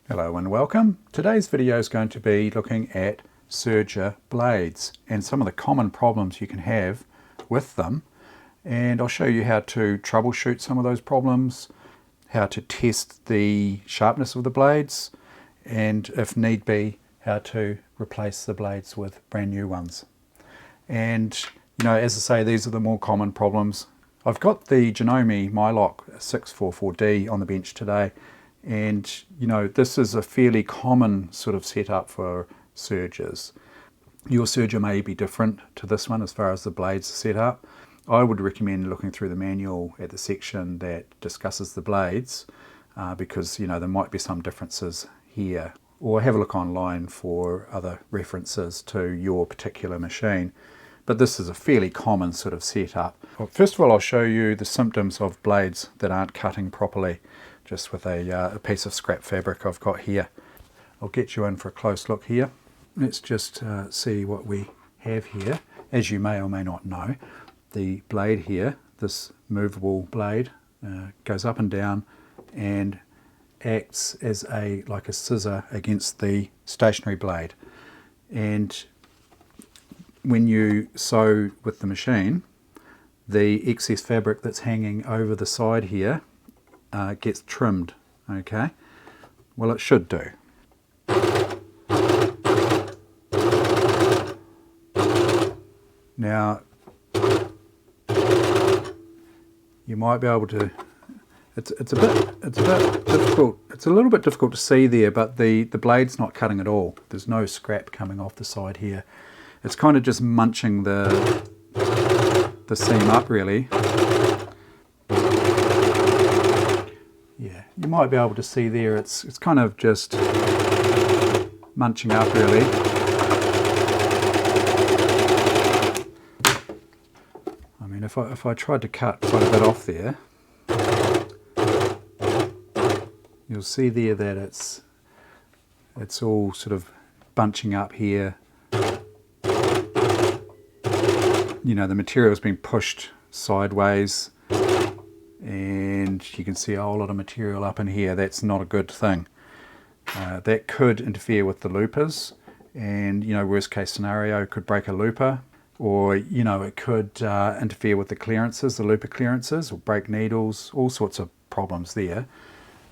Hello and welcome. Today's video is going to be looking at Serger blades and some of the common problems you can have with them, and I'll show you how to troubleshoot some of those problems, how to test the sharpness of the blades, and if need be, how to replace the blades with brand new ones. And as I say, these are the more common problems. I've got the Janome Mylock 644D on the bench today. And this is a fairly common sort of setup for Sergers. Your Serger may be different to this one as far as the blades are set up. I would recommend looking through the manual at the section that discusses the blades because there might be some differences here. Or have a look online for other references to your particular machine. But this is a fairly common sort of setup. Well, first of all, I'll show you the symptoms of blades that aren't cutting properly, just with a piece of scrap fabric I've got here. I'll get you in for a close look here. Let's just see what we have here. As you may or may not know, the blade here, this movable blade, goes up and down and acts as like a scissor against the stationary blade. And when you sew with the machine, the excess fabric that's hanging over the side here gets trimmed, okay? Well, it should do. Now, you might be able to, it's a bit difficult, it's a little bit difficult to see there, but the blade's not cutting at all. There's no scrap coming off the side here. It's kind of just munching the seam up, really. Yeah, you might be able to see there, it's kind of just munching up, really. I mean, if I tried to cut quite a bit off there, you'll see there that it's all sort of bunching up here. The material's been pushed sideways, and you can see a whole lot of material up in here. That's not a good thing. That could interfere with the loopers, and worst case scenario, could break a looper, or it could interfere with the clearances, the looper clearances, or break needles, all sorts of problems there.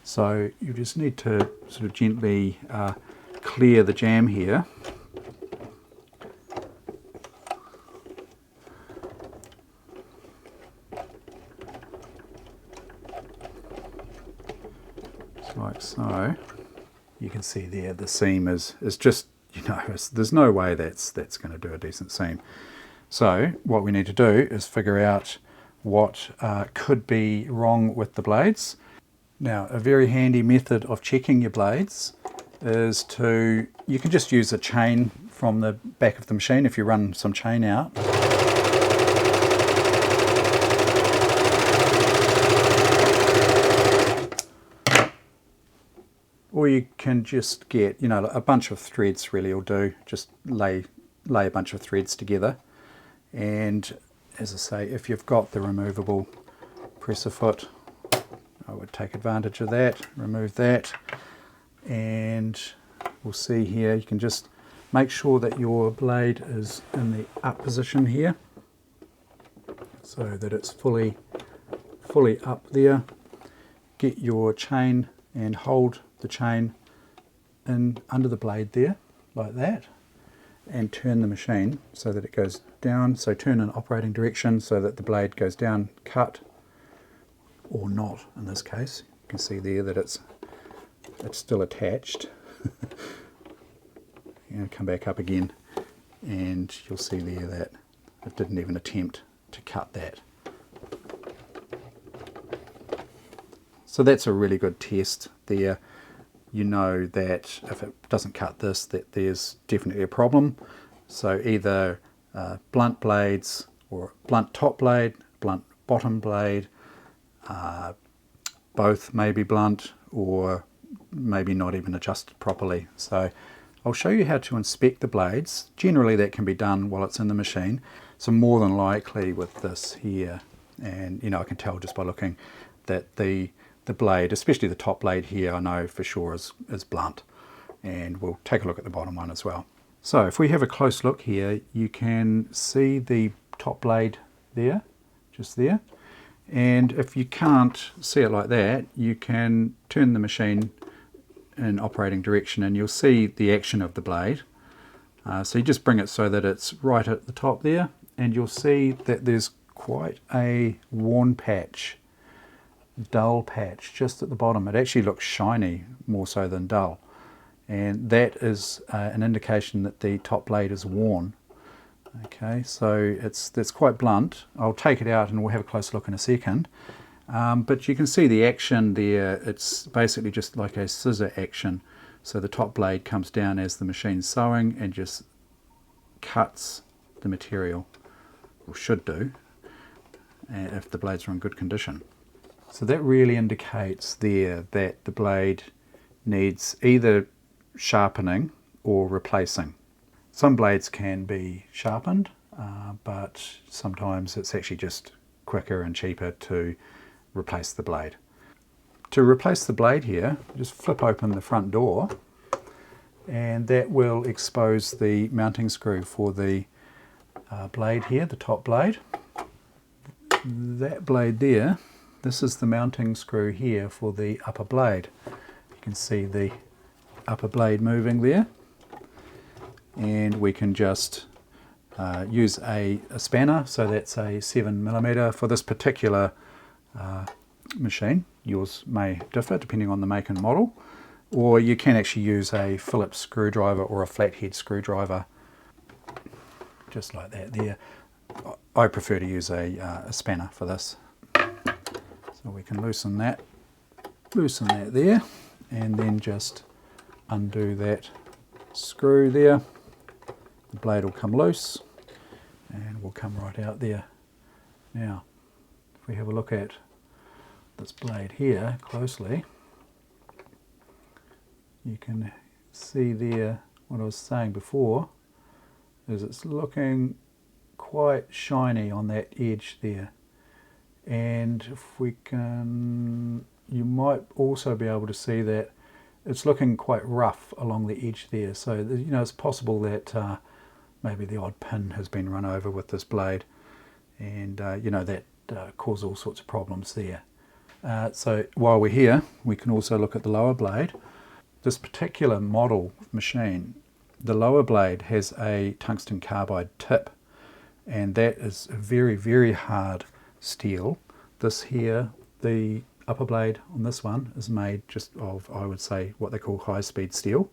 So you just need to sort of gently clear the jam here. Like so. You can see there the seam is just, there's no way that's going to do a decent seam. So what we need to do is figure out what could be wrong with the blades. Now, a very handy method of checking your blades is you can just use a chain from the back of the machine if you run some chain out. Or you can just get, a bunch of threads really will do. Just lay a bunch of threads together. And as I say, if you've got the removable presser foot, I would take advantage of that, remove that. And we'll see here, you can just make sure that your blade is in the up position here, so that it's fully up there. Get your chain and hold the chain in under the blade there, like that, and turn the machine so that it goes down. So turn in operating direction so that the blade goes down, cut, or not in this case. You can see there that it's still attached. Come back up again, and you'll see there that it didn't even attempt to cut that. So that's a really good test there. That if it doesn't cut this, that there's definitely a problem. So either blunt blades, or blunt top blade, blunt bottom blade, both may be blunt, or maybe not even adjusted properly. So I'll show you how to inspect the blades. Generally that can be done while it's in the machine. So more than likely with this here, and I can tell just by looking that the blade, especially the top blade here, I know for sure is blunt. And we'll take a look at the bottom one as well. So if we have a close look here, you can see the top blade there, just there. And if you can't see it like that, you can turn the machine in operating direction and you'll see the action of the blade. So you just bring it so that it's right at the top there, and you'll see that there's quite a worn patch, dull patch just at the bottom. It actually looks shiny more so than dull, and that is an indication that the top blade is worn. Okay, so that's quite blunt. I'll take it out and we'll have a close look in a second. But you can see the action there. It's basically just like a scissor action. So the top blade comes down as the machine's sewing and just cuts the material, or should do, if the blades are in good condition. So that really indicates there that the blade needs either sharpening or replacing. Some blades can be sharpened, but sometimes it's actually just quicker and cheaper to replace the blade. To replace the blade here, just flip open the front door, and that will expose the mounting screw for the blade here, the top blade. That blade there, this is the mounting screw here for the upper blade. You can see the upper blade moving there. And we can just use a spanner, so that's a 7mm for this particular machine. Yours may differ depending on the make and model, or you can actually use a Phillips screwdriver or a flathead screwdriver, just like that there. I prefer to use a spanner for this. So we can loosen that there, and then just undo that screw there. The blade will come loose and will come right out there. Now, if we have a look at this blade here closely, you can see there what I was saying before, is it's looking quite shiny on that edge there. And if we can, you might also be able to see that it's looking quite rough along the edge there. So, you know, it's possible that maybe the odd pin has been run over with this blade, and you know, that cause all sorts of problems there. So while we're here, we can also look at the lower blade. This particular model machine, the lower blade has a tungsten carbide tip, and that is a very, very hard steel. This here, the upper blade on this one, is made just of, I would say, what they call high-speed steel.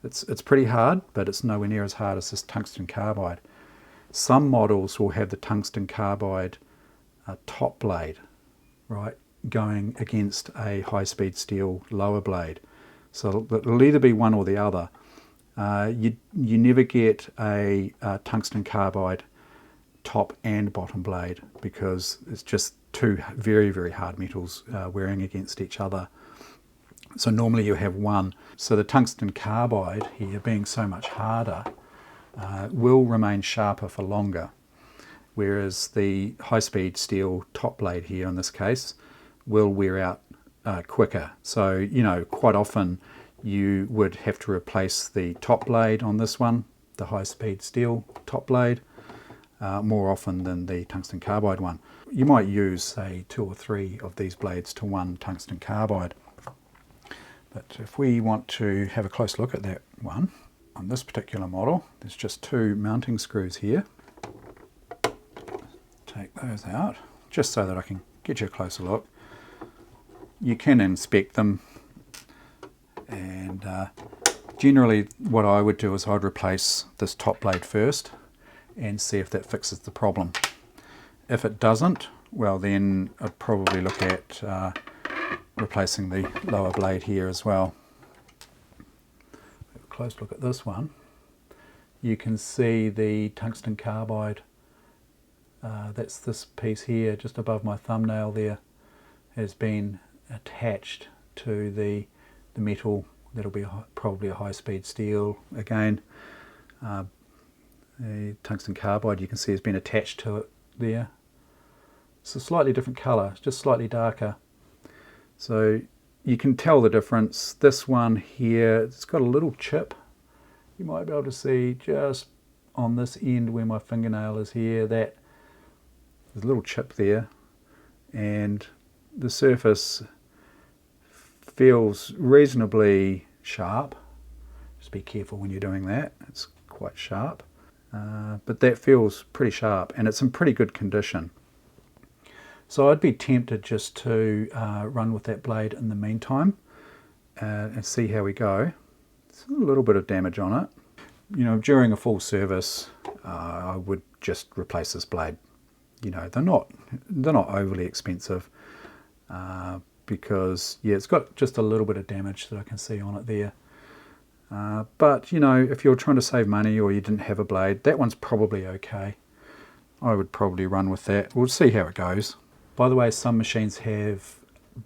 It's pretty hard, but it's nowhere near as hard as this tungsten carbide. Some models will have the tungsten carbide top blade, right, going against a high-speed steel lower blade. So it'll either be one or the other. You never get a tungsten carbide top and bottom blade, because it's just two very, very hard metals wearing against each other. So normally you have one. So the tungsten carbide here, being so much harder, will remain sharper for longer, whereas the high-speed steel top blade here in this case will wear out quicker. So, you know, quite often you would have to replace the top blade on this one, the high-speed steel top blade, more often than the tungsten carbide one. You might use, say, 2 or 3 of these blades to one tungsten carbide. But if we want to have a close look at that one, on this particular model, there's just 2 mounting screws here. Take those out, just so that I can get you a closer look. You can inspect them, and generally what I would do is I'd replace this top blade first and see if that fixes the problem. If it doesn't, well then I'd probably look at replacing the lower blade here as well. Have a close look at this one. You can see the tungsten carbide, that's this piece here just above my thumbnail there, has been attached to the metal. That'll be probably a high-speed steel again. The tungsten carbide, you can see, has been attached to it there. It's a slightly different colour, it's just slightly darker. So you can tell the difference. This one here, it's got a little chip. You might be able to see just on this end where my fingernail is here, that there's a little chip there, and the surface feels reasonably sharp. Just be careful when you're doing that, it's quite sharp. But that feels pretty sharp, and it's in pretty good condition. So I'd be tempted just to run with that blade in the meantime and see how we go. There's a little bit of damage on it. You know, during a full service, I would just replace this blade. You know, they're not overly expensive because yeah, it's got just a little bit of damage that I can see on it there. But you know, if you're trying to save money or you didn't have a blade, that one's probably okay. I would probably run with that. We'll see how it goes. By the way, some machines have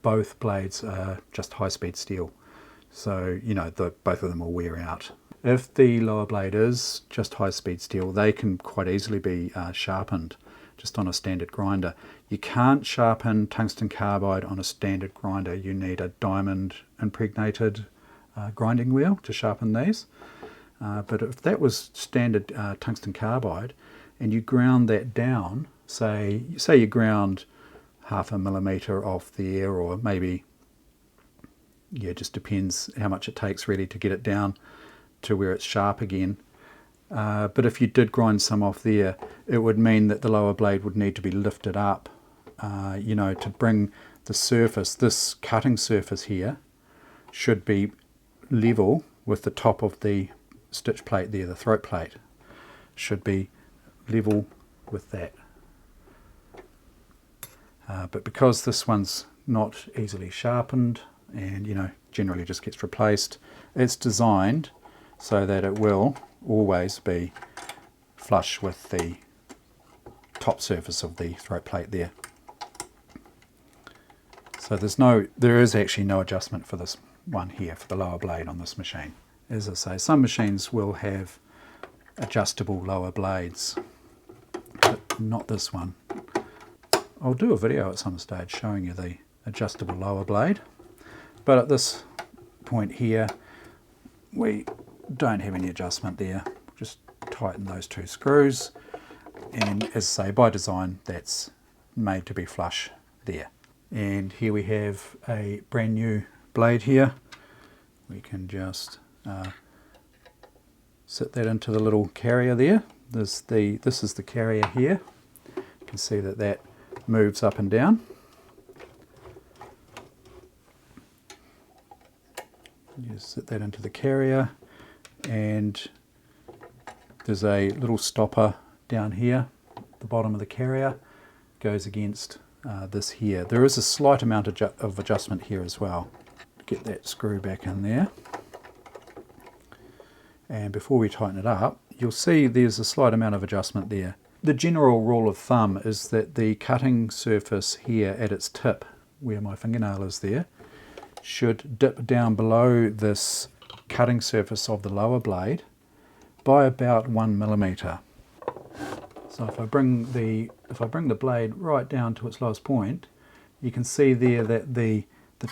both blades just high-speed steel, so you know both of them will wear out. If the lower blade is just high-speed steel, they can quite easily be sharpened just on a standard grinder. You can't sharpen tungsten carbide on a standard grinder. You need a diamond impregnated grinding wheel to sharpen these. But if that was standard tungsten carbide and you ground that down, say you ground 0.5 millimeter off the air, or maybe, yeah, it just depends how much it takes really to get it down to where it's sharp again. But if you did grind some off there, it would mean that the lower blade would need to be lifted up, you know, to bring the surface, this cutting surface here, should be level with the top of the stitch plate there, the throat plate should be level with that. But because this one's not easily sharpened and, you know, generally just gets replaced, it's designed so that it will always be flush with the top surface of the throat plate there. So there is actually no adjustment for this one here, for the lower blade on this machine. As I say, some machines will have adjustable lower blades, but not this one. I'll do a video at some stage showing you the adjustable lower blade, but at this point here we don't have any adjustment there. Just tighten those two screws, and as I say, by design that's made to be flush there. And here we have a brand new blade here. We can just sit that into the little carrier there. This is the carrier here. You can see that moves up and down. You sit that into the carrier, and there's a little stopper down here at the bottom of the carrier, goes against this here. There is a slight amount of adjustment here as well. Get that screw back in there, and before we tighten it up, you'll see there's a slight amount of adjustment there. The general rule of thumb is that the cutting surface here at its tip, where my fingernail is there, should dip down below this cutting surface of the lower blade by about 1 millimeter. So if I bring the blade right down to its lowest point, you can see there that the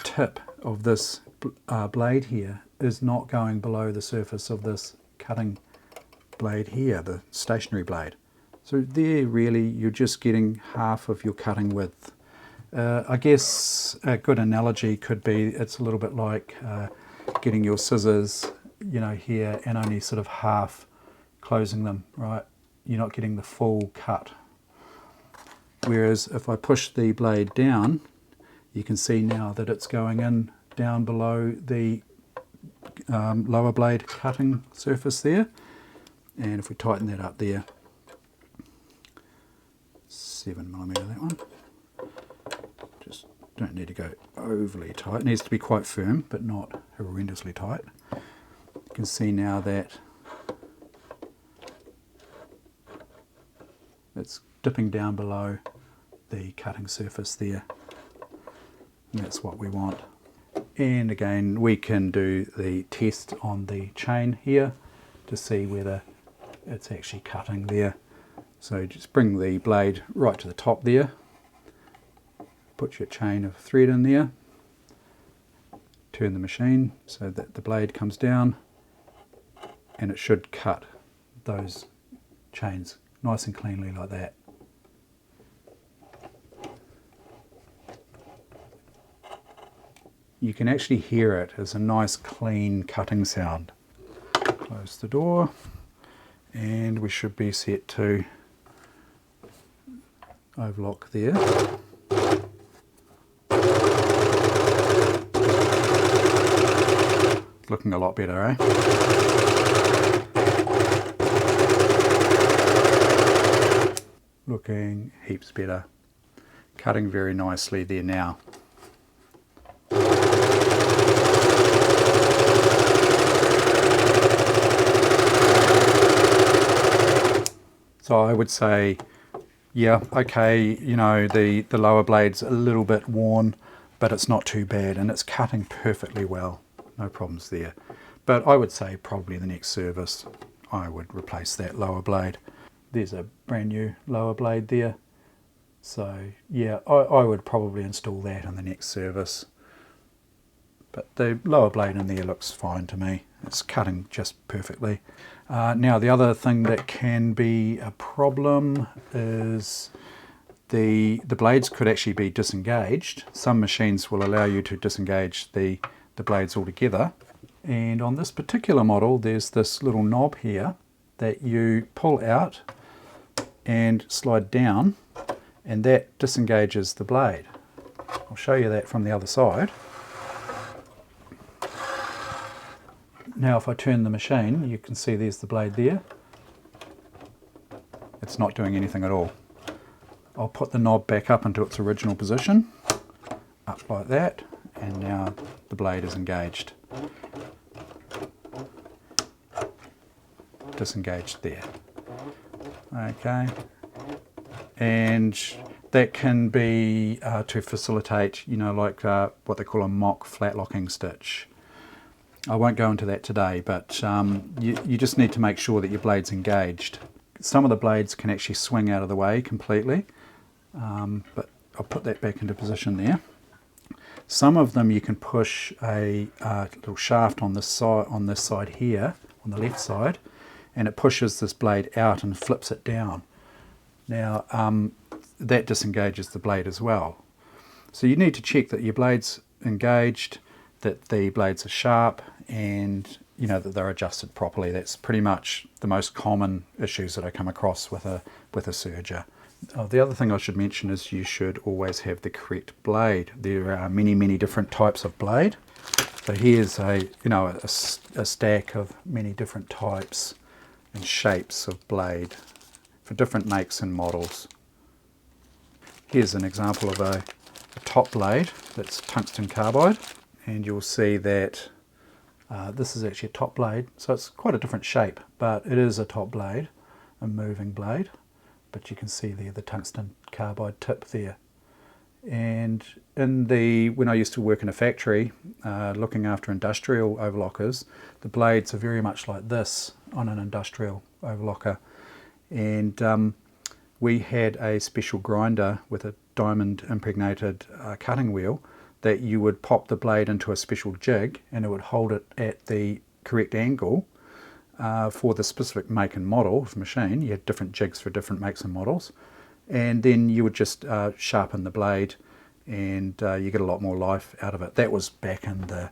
tip of this blade here is not going below the surface of this cutting blade here, the stationary blade. So there really you're just getting half of your cutting width. I guess a good analogy could be, it's a little bit like getting your scissors, you know, here and only sort of half closing them, right? You're not getting the full cut. Whereas if I push the blade down, you can see now that it's going in down below the lower blade cutting surface there. And if we tighten that up there, 7 millimeter that one. Just don't need to go overly tight. It needs to be quite firm, but not horrendously tight. You can see now that it's dipping down below the cutting surface there. And that's what we want. And again, we can do the test on the chain here to see whether it's actually cutting there. So just bring the blade right to the top there, put your chain of thread in there, turn the machine so that the blade comes down, and it should cut those chains nice and cleanly like that. You can actually hear it as a nice clean cutting sound. Close the door and we should be set to overlock there. It's looking a lot better, eh? Looking heaps better. Cutting very nicely there now. So I would say, yeah, okay, you know, the lower blade's a little bit worn, but it's not too bad, and it's cutting perfectly well. No problems there. But I would say probably the next service I would replace that lower blade. There's a brand new lower blade there. So yeah, I would probably install that in the next service. But the lower blade in there looks fine to me. It's cutting just perfectly. Now the other thing that can be a problem is the blades could actually be disengaged. Some machines will allow you to disengage the blades altogether. And on this particular model, there's this little knob here that you pull out and slide down, and that disengages the blade. I'll show you that from the other side. Now if I turn the machine, you can see there's the blade there. It's not doing anything at all. I'll put the knob back up into its original position, up like that, and now the blade is engaged. Disengaged there. Okay, and that can be to facilitate, you know, like what they call a mock flat locking stitch. I won't go into that today, but you just need to make sure that your blade's engaged. Some of the blades can actually swing out of the way completely, but I'll put that back into position there. Some of them you can push a little shaft on this side here, on the left side, and it pushes this blade out and flips it down. Now that disengages the blade as well. So you need to check that your blade's engaged, that the blades are sharp, and you know that they're adjusted properly. That's pretty much the most common issues that I come across with a Serger. The other thing I should mention is you should always have the correct blade. There are many different types of blade. So here's a stack of many different types and shapes of blade for different makes and models. Here's an example of a top blade that's tungsten carbide, and you'll see that this is actually a top blade, so it's quite a different shape, but it is a top blade, a moving blade. But you can see there the tungsten carbide tip there. And when I used to work in a factory looking after industrial overlockers, the blades are very much like this on an industrial overlocker. And we had a special grinder with a diamond impregnated cutting wheel that you would pop the blade into a special jig, and it would hold it at the correct angle for the specific make and model of machine. You had different jigs for different makes and models, and then you would just sharpen the blade, and you get a lot more life out of it. That was back in the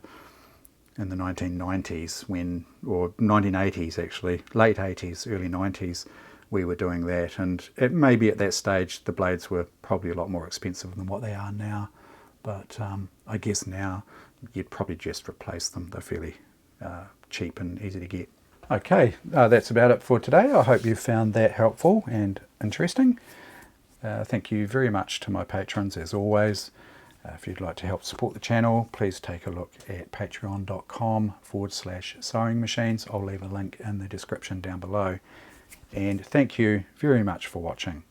1990s, or 1980s actually, late 80s, early 90s, we were doing that. And maybe at that stage the blades were probably a lot more expensive than what they are now, but I guess now you'd probably just replace them. They're fairly cheap and easy to get. Okay, that's about it for today. I hope you found that helpful and interesting. Thank you very much to my patrons as always. If you'd like to help support the channel, please take a look at patreon.com/sewing machines. I'll leave a link in the description down below. And thank you very much for watching.